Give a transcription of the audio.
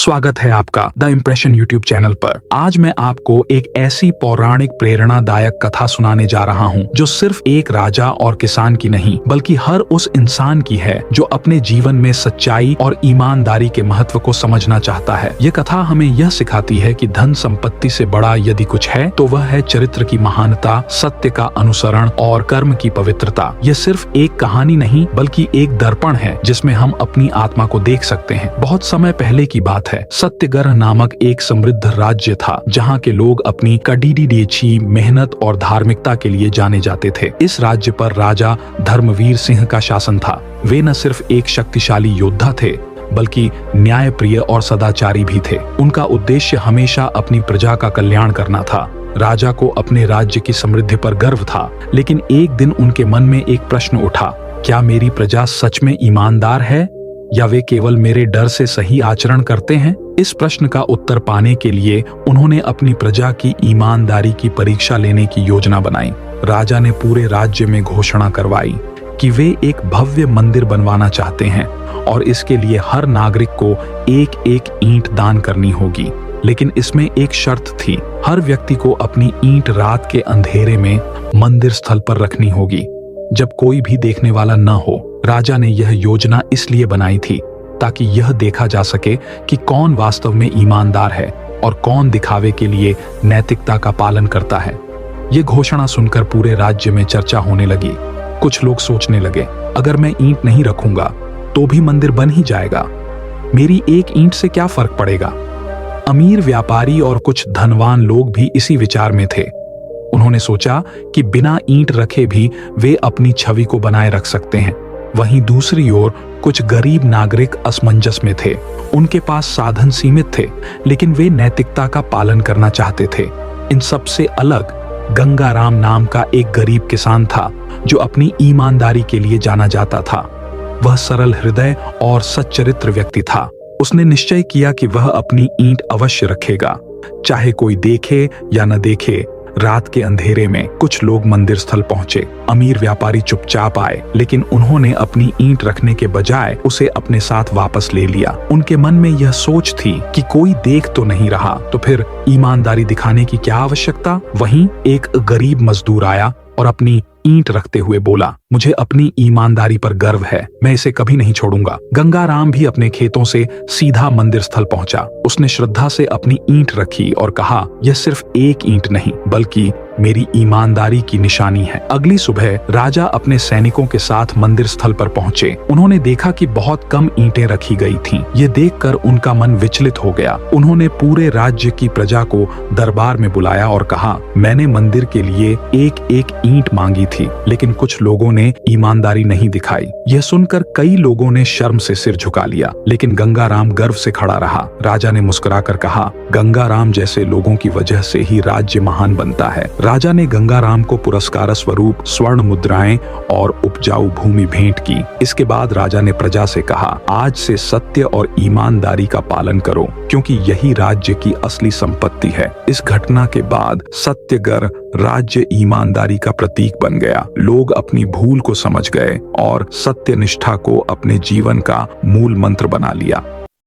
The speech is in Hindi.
स्वागत है आपका द इम्प्रेशन यूट्यूब चैनल पर। आज मैं आपको एक ऐसी पौराणिक प्रेरणादायक कथा सुनाने जा रहा हूँ जो सिर्फ एक राजा और किसान की नहीं बल्कि हर उस इंसान की है जो अपने जीवन में सच्चाई और ईमानदारी के महत्व को समझना चाहता है। ये कथा हमें यह सिखाती है कि धन संपत्ति से बड़ा यदि कुछ है तो वह है चरित्र की महानता, सत्य का अनुसरण और कर्म की पवित्रता। यह सिर्फ एक कहानी नहीं बल्कि एक दर्पण है जिसमें हम अपनी आत्मा को देख सकते हैं। बहुत समय पहले की बात है। सत्यग्रह नामक एक समृद्ध राज्य था जहाँ के लोग अपनी कड़िडीडेछी मेहनत और धार्मिकता के लिए जाने जाते थे। इस राज्य पर राजा धर्मवीर सिंह का शासन था। वे न सिर्फ एक शक्तिशाली योद्धा थे बल्कि न्यायप्रिय और सदाचारी भी थे। उनका उद्देश्य हमेशा अपनी प्रजा का कल्याण करना था। राजा को अपने राज्य की समृद्धि पर गर्व था, लेकिन एक दिन उनके मन में एक प्रश्न उठा, क्या मेरी प्रजा सच में ईमानदार है या वे केवल मेरे डर से सही आचरण करते हैं? इस प्रश्न का उत्तर पाने के लिए उन्होंने अपनी प्रजा की ईमानदारी की परीक्षा लेने की योजना बनाई। राजा ने पूरे राज्य में घोषणा करवाई कि वे एक भव्य मंदिर बनवाना चाहते हैं और इसके लिए हर नागरिक को एक एक ईंट दान करनी होगी। लेकिन इसमें एक शर्त थी, हर व्यक्ति को अपनी ईंट रात के अंधेरे में मंदिर स्थल पर रखनी होगी जब कोई भी देखने वाला न हो। राजा ने यह योजना इसलिए बनाई थी ताकि यह देखा जा सके कि कौन वास्तव में ईमानदार है और कौन दिखावे के लिए नैतिकता का पालन करता है। ये घोषणा सुनकर पूरे राज्य में चर्चा होने लगी। कुछ लोग सोचने लगे, अगर मैं ईंट नहीं रखूंगा तो भी मंदिर बन ही जाएगा, मेरी एक ईंट से क्या फर्क पड़ेगा। अमीर व्यापारी और कुछ धनवान लोग भी इसी विचार में थे। उन्होंने सोचा कि बिना ईंट रखे भी वे अपनी छवि को बनाए रख सकते हैं। वहीं दूसरी ओर कुछ गरीब नागरिक असमंजस में थे। उनके पास साधन सीमित थे, लेकिन वे नैतिकता का पालन करना चाहते थे। इन सबसे अलग गंगाराम नाम का एक गरीब किसान था जो अपनी ईमानदारी के लिए जाना जाता था। वह सरल हृदय और सच्चरित्र व्यक्ति था। उसने निश्चय किया कि वह अपनी ईंट अवश्य रखेगा, चाहे कोई देखे या न देखे। रात के अंधेरे में कुछ लोग मंदिर स्थल पहुंचे। अमीर व्यापारी चुपचाप आए, लेकिन उन्होंने अपनी ईंट रखने के बजाय उसे अपने साथ वापस ले लिया। उनके मन में यह सोच थी कि कोई देख तो नहीं रहा, तो फिर ईमानदारी दिखाने की क्या आवश्यकता। वहीं एक गरीब मजदूर आया और अपनी ईंट रखते हुए बोला, मुझे अपनी ईमानदारी पर गर्व है, मैं इसे कभी नहीं छोड़ूंगा। गंगाराम भी अपने खेतों से सीधा मंदिर स्थल पहुंचा। उसने श्रद्धा से अपनी ईंट रखी और कहा, यह सिर्फ एक ईंट नहीं बल्कि मेरी ईमानदारी की निशानी है। अगली सुबह राजा अपने सैनिकों के साथ मंदिर स्थल पर पहुंचे। उन्होंने देखा कि बहुत कम ईंटें रखी गई थीं। ये देखकर उनका मन विचलित हो गया। उन्होंने पूरे राज्य की प्रजा को दरबार में बुलाया और कहा, मैंने मंदिर के लिए एक एक ईंट मांगी थी, लेकिन कुछ लोगों ने ईमानदारी नहीं दिखाई। यह सुनकर कई लोगों ने शर्म से सिर झुका लिया, लेकिन गंगाराम गर्व से खड़ा रहा। राजा ने मुस्कुराकर कहा, गंगाराम जैसे लोगों की वजह से ही राज्य महान बनता है। राजा ने गंगाराम को पुरस्कार स्वरूप स्वर्ण मुद्राएं और उपजाऊ भूमि भेंट की। इसके बाद राजा ने प्रजा से कहा, आज से सत्य और ईमानदारी का पालन करो, क्योंकि यही राज्य की असली संपत्ति है। इस घटना के बाद सत्यग्रह राज्य ईमानदारी का प्रतीक बन गया। लोग अपनी भूल को समझ गए और सत्यनिष्ठा को अपने जीवन का मूल मंत्र बना लिया।